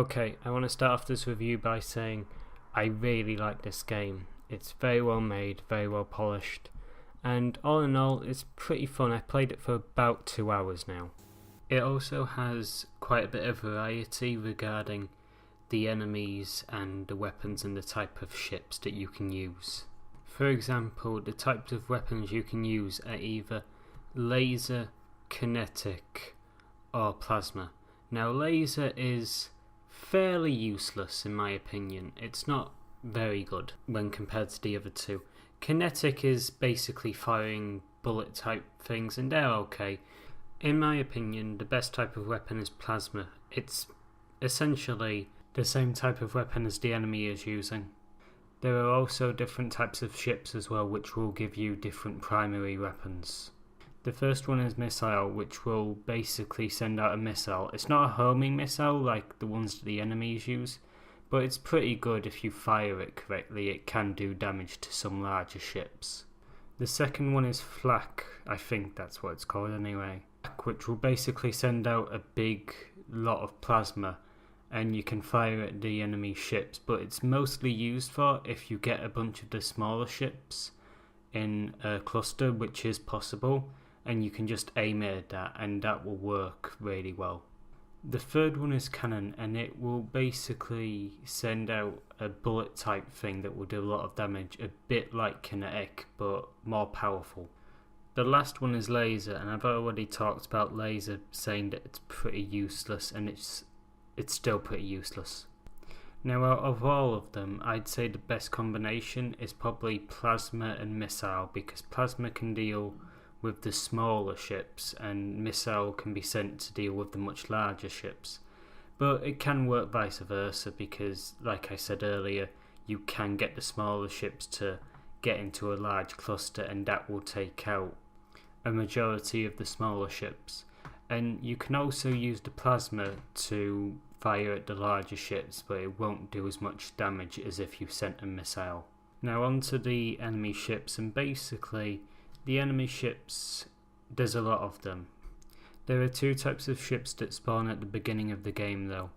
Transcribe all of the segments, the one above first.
Okay, I want to start off this review by saying I really like this game. It's very well made, very well polished, and all in all, it's pretty fun. I played it for about 2 hours now. It also has quite a bit of variety regarding the enemies and the weapons and the type of ships that you can use. For example, the types of weapons you can use are either laser, kinetic, or plasma. Now, laser is fairly useless in my opinion. It's not very good when compared to the other two. Kinetic is basically firing bullet type things, and they're okay. In my opinion, the best type of weapon is plasma. It's essentially the same type of weapon as the enemy is using. There are also different types of ships as well, which will give you different primary weapons. The first one is missile, which will basically send out a missile. It's not a homing missile like the ones that the enemies use, but it's pretty good if you fire it correctly. It can do damage to some larger ships. The second one is flak, I think that's what it's called anyway, which will basically send out a big lot of plasma, and you can fire at the enemy ships, but it's mostly used for if you get a bunch of the smaller ships in a cluster, which is possible, and you can just aim it at that, and that will work really well. The third one is cannon, and it will basically send out a bullet type thing that will do a lot of damage, a bit like kinetic but more powerful. The last one is laser, and I've already talked about laser, saying that it's pretty useless, and it's still pretty useless. Now, out of all of them, I'd say the best combination is probably plasma and missile, because plasma can deal with the smaller ships and missile can be sent to deal with the much larger ships. But it can work vice versa, because like I said earlier, you can get the smaller ships to get into a large cluster, and that will take out a majority of the smaller ships. And you can also use the plasma to fire at the larger ships, but it won't do as much damage as if you sent a missile. Now onto the enemy ships, and basically the enemy ships, there's a lot of them. There are two types of ships that spawn at the beginning of the game though.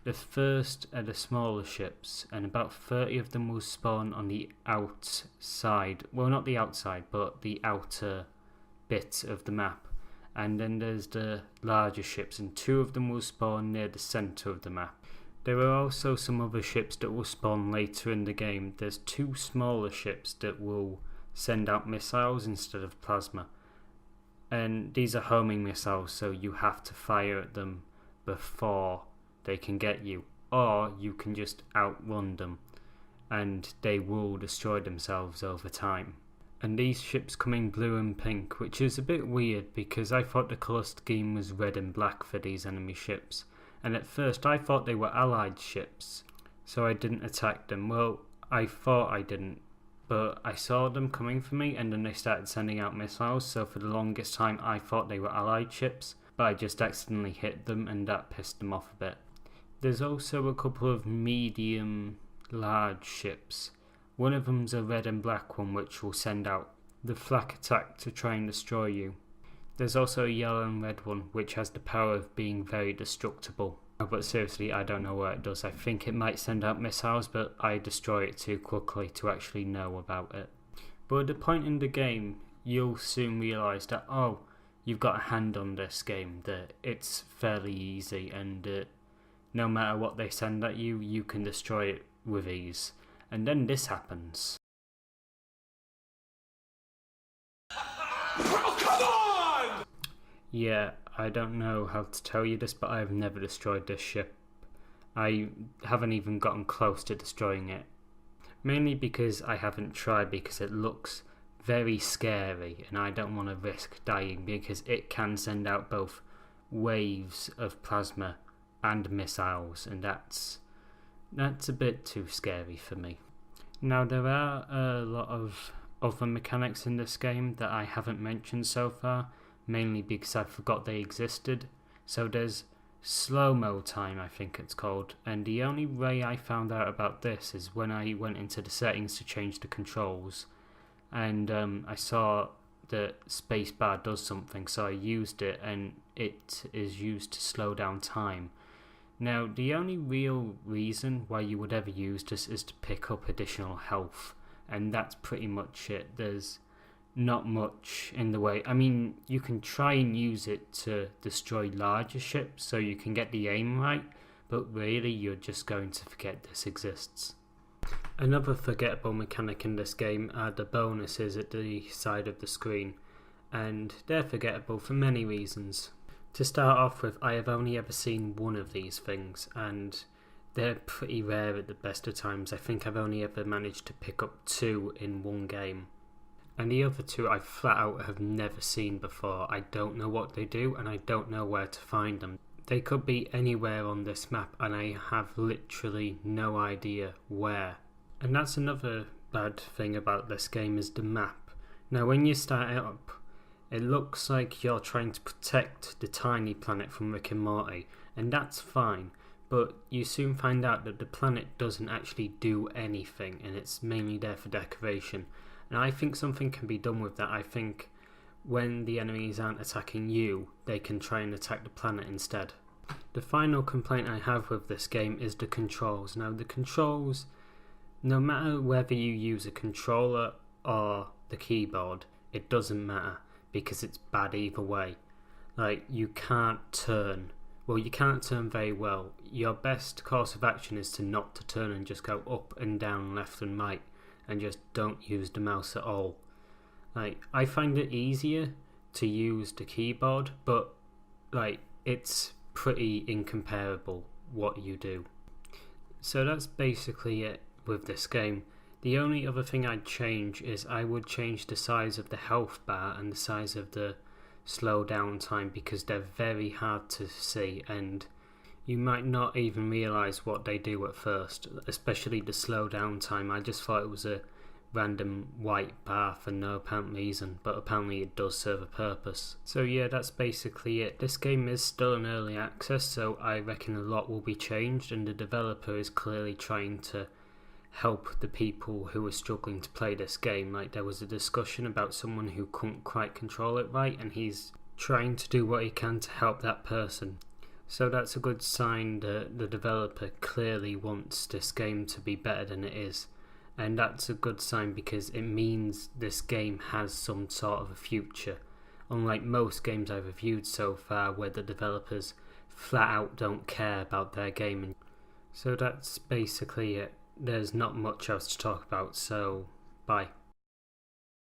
The first are the smaller ships, and about 30 of them will spawn on the outside, well not the outside, but the outer bit of the map. And then there's the larger ships, and 2 of them will spawn near the centre of the map. There are also some other ships that will spawn later in the game. There's 2 smaller ships that will send out missiles instead of plasma, and these are homing missiles, so you have to fire at them before they can get you, or you can just outrun them and they will destroy themselves over time. And these ships come in blue and pink, which is a bit weird because I thought the colour scheme was red and black for these enemy ships, and at first I thought they were allied ships, so I didn't attack them. Well, I thought I didn't, but I saw them coming for me, and then they started sending out missiles, so for the longest time I thought they were allied ships, but I just accidentally hit them and that pissed them off a bit. There's also a couple of medium large ships. One of them's a red and black one, which will send out the flak attack to try and destroy you. There's also a yellow and red one, which has the power of being very destructible. But seriously, I don't know what it does. I think it might send out missiles, but I destroy it too quickly to actually know about it. But at the point in the game, you'll soon realise that, oh, you've got a hand on this game, that it's fairly easy, and no matter what they send at you, you can destroy it with ease. And then this happens. Bro, come on! Yeah, I don't know how to tell you this, but I have never destroyed this ship. I haven't even gotten close to destroying it. Mainly because I haven't tried, because it looks very scary and I don't want to risk dying, because it can send out both waves of plasma and missiles, and that's a bit too scary for me. Now, there are a lot of other mechanics in this game that I haven't mentioned so far, mainly because I forgot they existed. So there's slow-mo time, I think it's called, and the only way I found out about this is when I went into the settings to change the controls, and I saw that spacebar does something, so I used it, and it is used to slow down time. Now, the only real reason why you would ever use this is to pick up additional health, and that's pretty much it. There's not much in the way. I mean, you can try and use it to destroy larger ships so you can get the aim right, but really you're just going to forget this exists. Another forgettable mechanic in this game are the bonuses at the side of the screen, and they're forgettable for many reasons. To start off with, I have only ever seen one of these things, and they're pretty rare at the best of times. I think I've only ever managed to pick up 2 in one game. And the other 2 I flat out have never seen before. I don't know what they do, and I don't know where to find them. They could be anywhere on this map, and I have literally no idea where. And that's another bad thing about this game, is the map. Now when you start up, it looks like you're trying to protect the tiny planet from Rick and Morty, and that's fine, but you soon find out that the planet doesn't actually do anything, and it's mainly there for decoration. And I think something can be done with that. I think when the enemies aren't attacking you, they can try and attack the planet instead. The final complaint I have with this game is the controls. Now the controls, no matter whether you use a controller or the keyboard, it doesn't matter, because it's bad either way. Like, you can't turn. Well, you can't turn very well. Your best course of action is to not to turn and just go up and down, left and right, and just don't use the mouse at all. Like, I find it easier to use the keyboard, but like, it's pretty incomparable what you do. So that's basically it with this game. The only other thing I'd change is I would change the size of the health bar and the size of the slow down time, because they're very hard to see and you might not even realise what they do at first, especially the slow down time. I just thought it was a random white bar for no apparent reason, but apparently it does serve a purpose. So yeah, that's basically it. This game is still in early access, so I reckon a lot will be changed, and the developer is clearly trying to help the people who are struggling to play this game. Like, there was a discussion about someone who couldn't quite control it right, and he's trying to do what he can to help that person. So that's a good sign that the developer clearly wants this game to be better than it is, and that's a good sign because it means this game has some sort of a future, unlike most games I've reviewed so far where the developers flat out don't care about their game. So that's basically it. There's not much else to talk about, so bye.